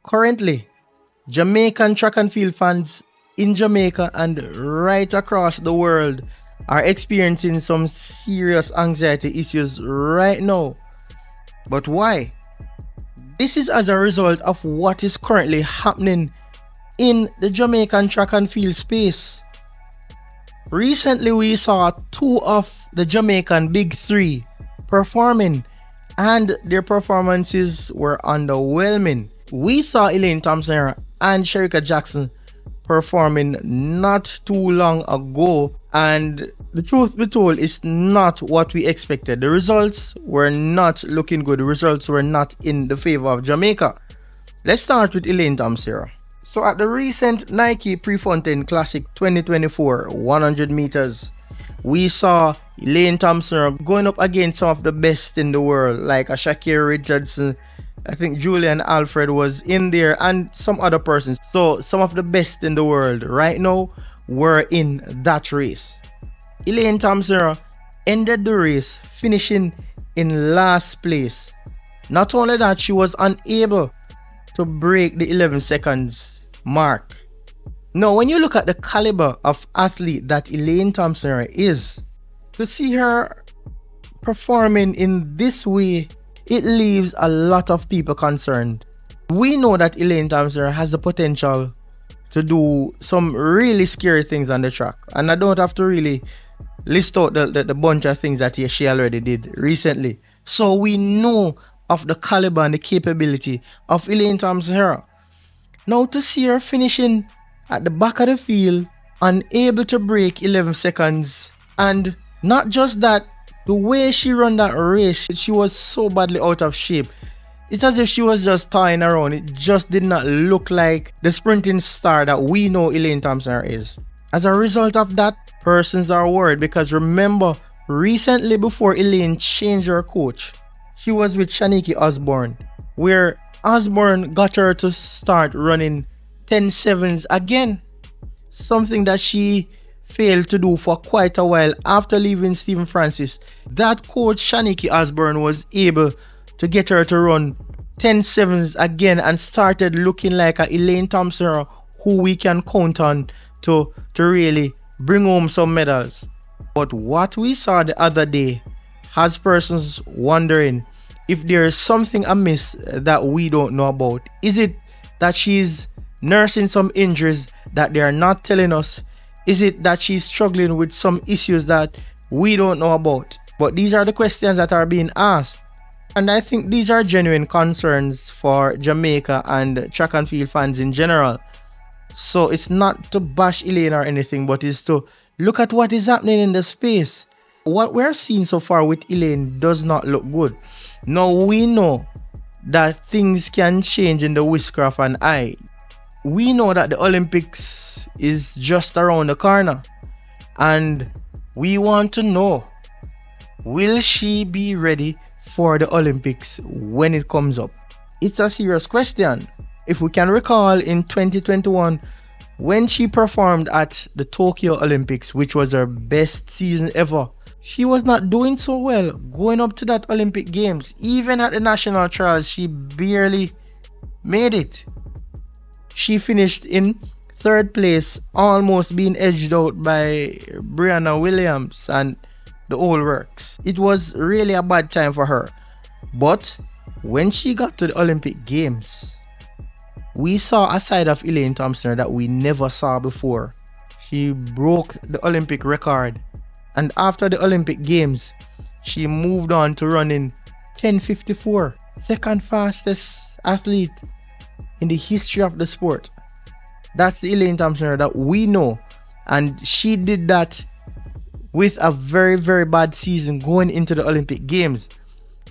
Currently, Jamaican track and field fans in Jamaica and right across the world are experiencing some serious anxiety issues right now. But why? This is as a result of what is currently happening in the Jamaican track and field space. Recently, we saw two of the Jamaican Big Three performing, and their performances were underwhelming. We saw Elaine Thompson and Shericka Jackson performing not too long ago, and the truth be told, is not what we expected. The results were not looking good. The results were not in the favor of Jamaica. Let's start with Elaine Thompson. So at the recent Nike Prefontaine Classic 2024 100 meters, we saw Elaine Thompson going up against some of the best in the world, like a Shakira Richardson. I think Julian Alfred was in there, and some other persons. So some of the best in the world right now were in that race. Elaine Thompson ended the race finishing in last place. Not only that, she was unable to break the 11 seconds mark. Now, when you look at the caliber of athlete that Elaine Thompson is, to see her performing in this way, it leaves a lot of people concerned. We know that Elaine Thompson has the potential to do some really scary things on the track, and I don't have to really list out the bunch of things that she already did recently. So we know of the caliber and the capability of Elaine Thompson. Now, to see her finishing at the back of the field, unable to break 11 seconds, and not just that, the way she ran that race, she was so badly out of shape. It's as if she was just toying around. It just did not look like the sprinting star that we know Elaine Thompson is. As a result of that, persons are worried, because remember, recently before Elaine changed her coach, she was with Shaniki Osborne, where Osborne got her to start running 10.7s again, something that she failed to do for quite a while after leaving Stephen Francis. That coach Shaniki Osborne was able to get her to run 10.7s again and started looking like a Elaine Thompson who we can count on to really bring home some medals. But what we saw the other day has persons wondering if there is something amiss that we don't know about. Is it that she's nursing some injuries that they are not telling us? Is it that she's struggling with some issues that we don't know about? But these are the questions that are being asked. And I think these are genuine concerns for Jamaica and track and field fans in general. So it's not to bash Elaine or anything, but it's to look at what is happening in the space. What we're seeing so far with Elaine does not look good. Now, we know that things can change in the whisker of an eye. We know that the Olympics is just around the corner, and we want to know, will she be ready for the Olympics when it comes up? It's a serious question. If we can recall, in 2021, when she performed at the Tokyo Olympics, which was her best season ever, she was not doing so well going up to that Olympic Games. Even at the national trials, she barely made it. She finished in third place, almost being edged out by Brianna Williams and the old works. It was really a bad time for her. But when she got to the Olympic Games, we saw a side of Elaine Thompson that we never saw before. She broke the Olympic record. And after the Olympic Games, she moved on to running 10.54, second fastest athlete in the history of the sport. That's the Elaine Thompson that we know. And she did that with a very, very bad season going into the Olympic Games.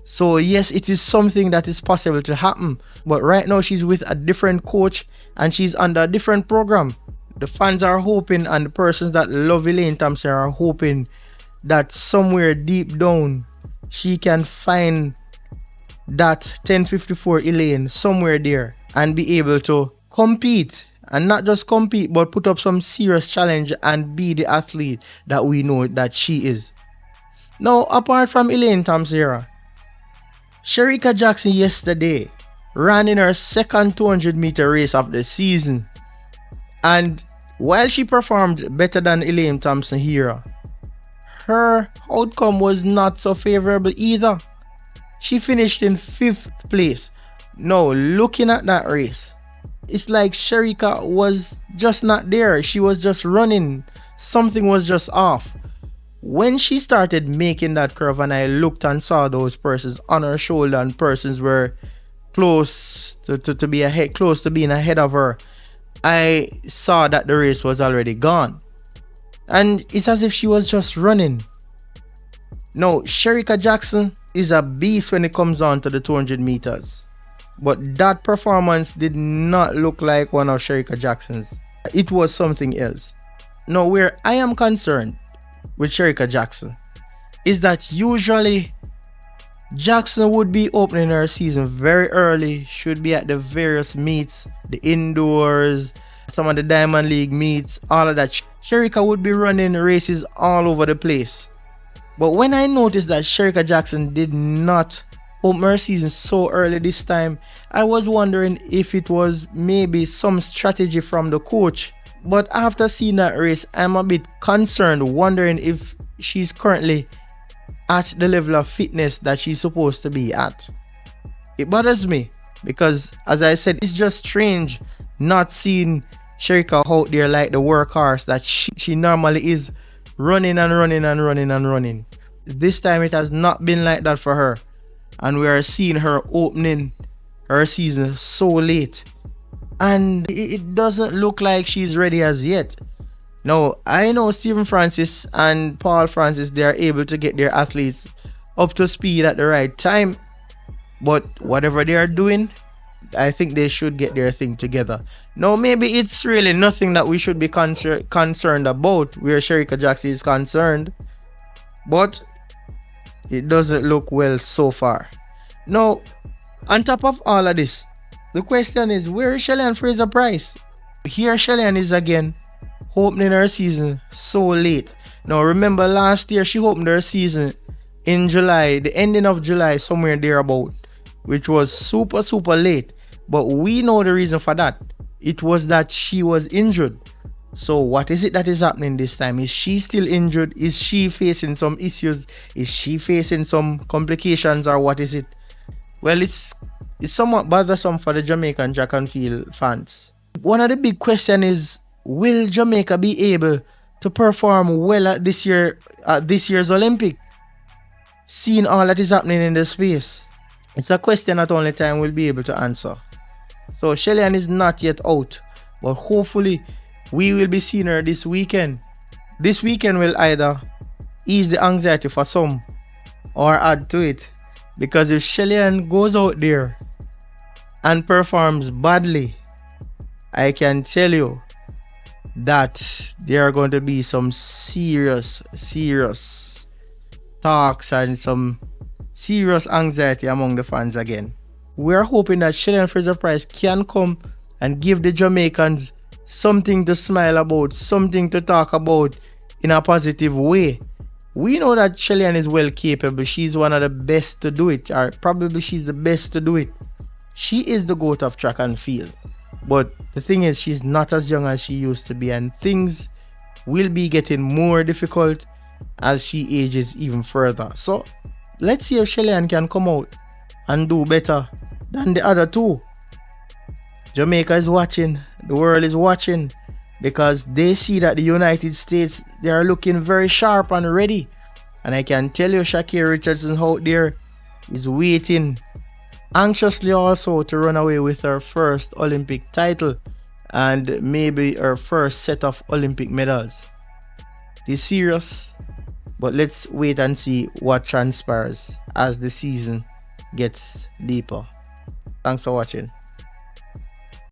So yes, it is something that is possible to happen. But right now she's with a different coach and she's under a different program. The fans are hoping, and the persons that love Elaine Thompson are hoping, that somewhere deep down she can find that 10.54 Elaine somewhere there and be able to compete, and not just compete but put up some serious challenge and be the athlete that we know that she is. Now, apart from Elaine Thompson, Shericka Jackson yesterday ran in her second 200-meter race of the season. And while she performed better than Elaine Thompson here, her outcome was not so favorable either. She finished in 5th place. Now, looking at that race, it's like Sherika was just not there. She was just running. Something was just off. When she started making that curve and I looked and saw those persons on her shoulder and persons were close to be ahead, close to being ahead of her, I saw that the race was already gone. And it's as if she was just running. Now, Sherika Jackson is a beast when it comes on to the 200 meters. But that performance did not look like one of Sherika Jackson's. It was something else. Now, where I am concerned with Sherika Jackson is that usually Jackson would be opening her season very early, should be at the various meets, the indoors, some of the Diamond League meets, all of that. Sherika would be running races all over the place. But when I noticed that Sherika Jackson did not open her season so early this time, I was wondering if it was maybe some strategy from the coach. But after seeing that race, I'm a bit concerned, wondering if she's currently at the level of fitness that she's supposed to be at. It bothers me because, as I said, it's just strange not seeing Sherika out there like the workhorse that she normally is, running and running and running and running. This time it has not been like that for her, and we are seeing her opening her season so late, and it doesn't look like she's ready as yet. Now, I know Stephen Francis and Paul Francis, they are able to get their athletes up to speed at the right time, but whatever they are doing, I think they should get their thing together. Now, maybe it's really nothing that we should be concerned about where Sherika Jackson is concerned, but it doesn't look well so far. Now, on top of all of this, the question is, where is Shelly and Fraser-Pryce? Here Shelly is again opening her season so late. Now, remember last year she opened her season in July, the ending of July, somewhere thereabout, which was super late. But we know the reason for that. It was that she was injured. So what is it that is happening this time? Is she still injured? Is she facing some issues? Is she facing some complications, or what is it? Well, it's somewhat bothersome for the Jamaican track and field fans. One of the big questions is, will Jamaica be able to perform well at this year's Olympic? Seeing all that is happening in the space, it's a question that only time will be able to answer. So Shelly is not yet out, but hopefully we will be seeing her this weekend. This weekend will either ease the anxiety for some or add to it, because if Shelly goes out there and performs badly, I can tell you that there are going to be some serious talks and some serious anxiety among the fans again. We're hoping that Shelly and Fraser-Pryce can come and give the Jamaicans something to smile about, something to talk about in a positive way. We know that Shelly is well capable. She's one of the best to do it, or probably she's the best to do it. She is the GOAT of track and field. But the thing is, she's not as young as she used to be, and things will be getting more difficult as she ages even further. So let's see if Shelly can come out and do better than the other two. Jamaica is watching, the world is watching, because they see that the United States, they are looking very sharp and ready. And I can tell you, Shakira Richardson out there is waiting anxiously also to run away with her first Olympic title and maybe her first set of Olympic medals. It's serious, but let's wait and see what transpires as the season gets deeper. Thanks for watching.